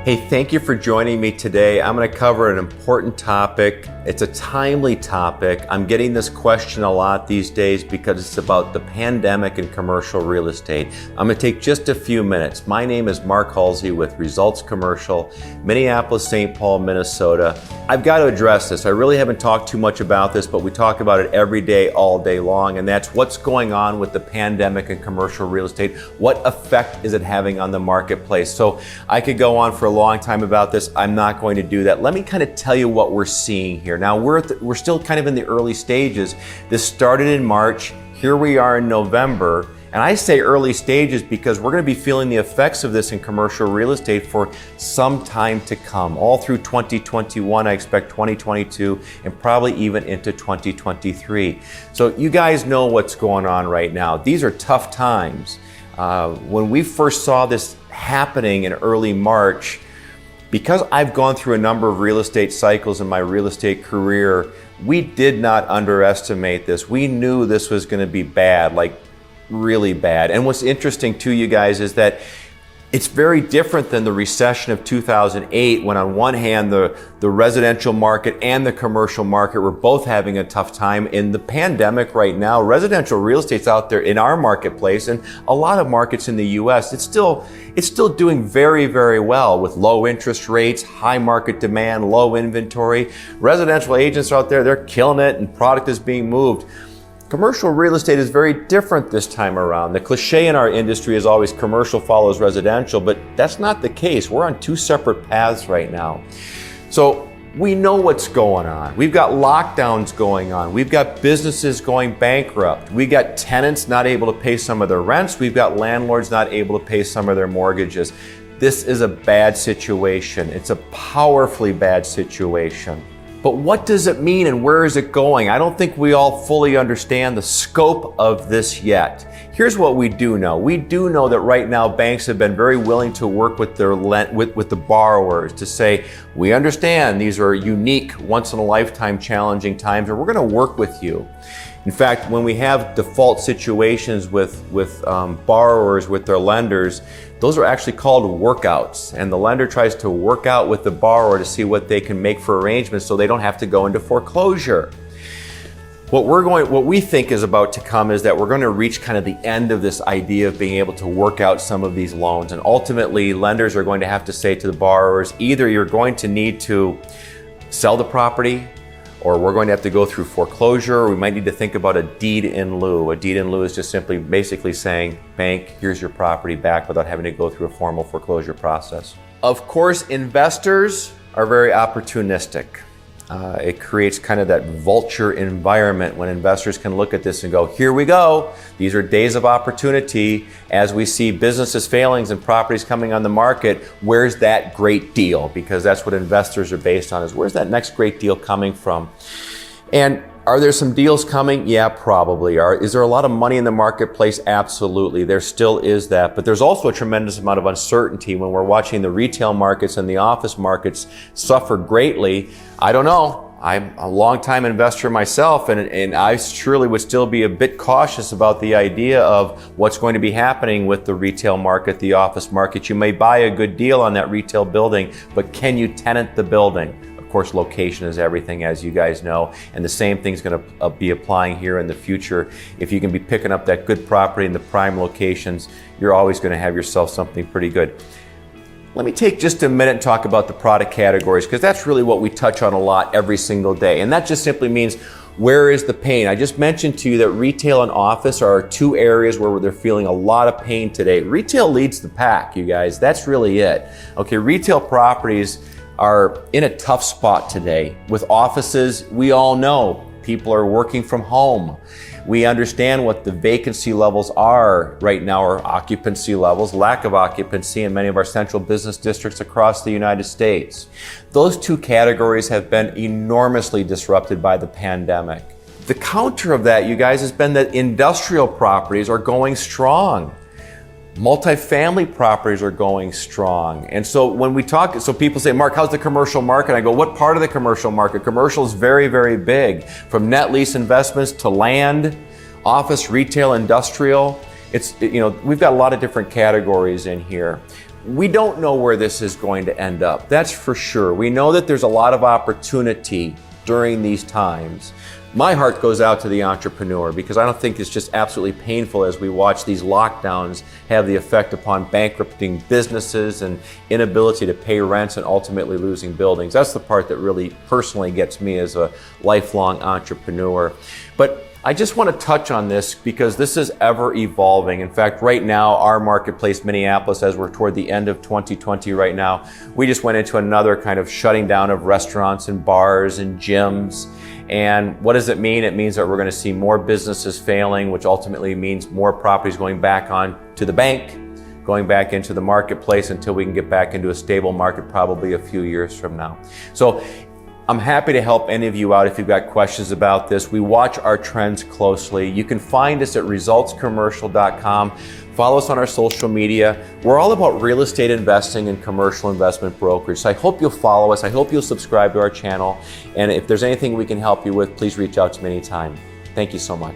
Hey, thank you for joining me today. I'm going to cover an important topic. It's a timely topic. I'm getting this question a lot these days because it's about the pandemic and commercial real estate. I'm going to take just a few minutes. My name is Mark Hulsey with Results Commercial, Minneapolis, St. Paul, Minnesota. I've got to address this. I really haven't talked too much about this, but we talk about it every day, all day long, and that's what's going on with the pandemic and commercial real estate. What effect is it having on the marketplace? So I could go on for a long time about this. I'm not going to do that. Let me kind of tell you what we're seeing here. Now, we're still kind of in the early stages. This started in March. Here we are in November. And I say early stages because we're going to be feeling the effects of this in commercial real estate for some time to come. All through 2021, I expect 2022, and probably even into 2023. So you guys know what's going on right now. These are tough times. When we first saw this happening in early March, because I've gone through a number of real estate cycles in my real estate career, we did not underestimate this. We knew this was going to be bad, like really bad. And what's interesting to you guys is that it's very different than the recession of 2008, when on one hand the residential market and the commercial market were both having a tough time. In the pandemic right now, residential real estate's out there in our marketplace and a lot of markets in the US, it's still doing very, very well with low interest rates, high market demand, low inventory. Residential agents are out there, they're killing it and product is being moved. Commercial real estate is very different this time around. The cliche in our industry is always commercial follows residential, but that's not the case. We're on two separate paths right now. So we know what's going on. We've got lockdowns going on. We've got businesses going bankrupt. We got tenants not able to pay some of their rents. We've got landlords not able to pay some of their mortgages. This is a bad situation. It's a powerfully bad situation. But what does it mean and where is it going? I don't think we all fully understand the scope of this yet. Here's what we do know. We do know that right now banks have been very willing to work with the borrowers to say, we understand these are unique, once in a lifetime challenging times, and we're going to work with you. In fact, when we have default situations with borrowers, with their lenders, those are actually called workouts. And the lender tries to work out with the borrower to see what they can make for arrangements so they don't have to go into foreclosure. What we think is about to come is that we're going to reach kind of the end of this idea of being able to work out some of these loans. And ultimately, lenders are going to have to say to the borrowers, either you're going to need to sell the property, or we're going to have to go through foreclosure, or we might need to think about a deed in lieu. A deed in lieu is just simply basically saying, bank, here's your property back without having to go through a formal foreclosure process. Of course, investors are very opportunistic. It creates kind of that vulture environment when investors can look at this and go, here we go. These are days of opportunity. As we see businesses failings and properties coming on the market, where's that great deal? Because that's what investors are based on, is where's that next great deal coming from? And are there some deals coming? Yeah, probably. Is there a lot of money in the marketplace? Absolutely. There still is that. But there's also a tremendous amount of uncertainty when we're watching the retail markets and the office markets suffer greatly. I don't know. I'm a long-time investor myself, and I truly would still be a bit cautious about the idea of what's going to be happening with the retail market, the office market. You may buy a good deal on that retail building, but can you tenant the building? Of course, location is everything, as you guys know, and the same thing's going to be applying here in the future. If you can be picking up that good property in the prime locations, you're always going to have yourself something pretty good. Let me take just a minute and talk about the product categories, because that's really what we touch on a lot every single day. And that just simply means, where is the pain? I just mentioned to you that retail and office are two areas where they're feeling a lot of pain today. Retail leads the pack, you guys. That's really it. Okay, retail properties are in a tough spot today. With offices, we all know people are working from home. We understand what the vacancy levels are right now, or occupancy levels, lack of occupancy in many of our central business districts across the United States. Those two categories have been enormously disrupted by the pandemic. The counter of that, you guys, has been that industrial properties are going strong. Multifamily properties are going strong. And so when we talk, so people say, Mark, how's the commercial market? I go, what part of the commercial market? Commercial is very, very big. From net lease investments to land, office, retail, industrial. We've got a lot of different categories in here. We don't know where this is going to end up, that's for sure. We know that there's a lot of opportunity during these times. My heart goes out to the entrepreneur because I don't think it's just absolutely painful as we watch these lockdowns have the effect upon bankrupting businesses and inability to pay rents and ultimately losing buildings. That's the part that really personally gets me as a lifelong entrepreneur. But I just want to touch on this because this is ever evolving. In fact, right now, our marketplace, Minneapolis, as we're toward the end of 2020 right now, we just went into another kind of shutting down of restaurants and bars and gyms. And what does it mean? It means that we're going to see more businesses failing, which ultimately means more properties going back on to the bank, going back into the marketplace until we can get back into a stable market probably a few years from now. So I'm happy to help any of you out if you've got questions about this. We watch our trends closely. You can find us at resultscommercial.com. Follow us on our social media. We're all about real estate investing and commercial investment brokerage. So I hope you'll follow us. I hope you'll subscribe to our channel. And if there's anything we can help you with, please reach out to me anytime. Thank you so much.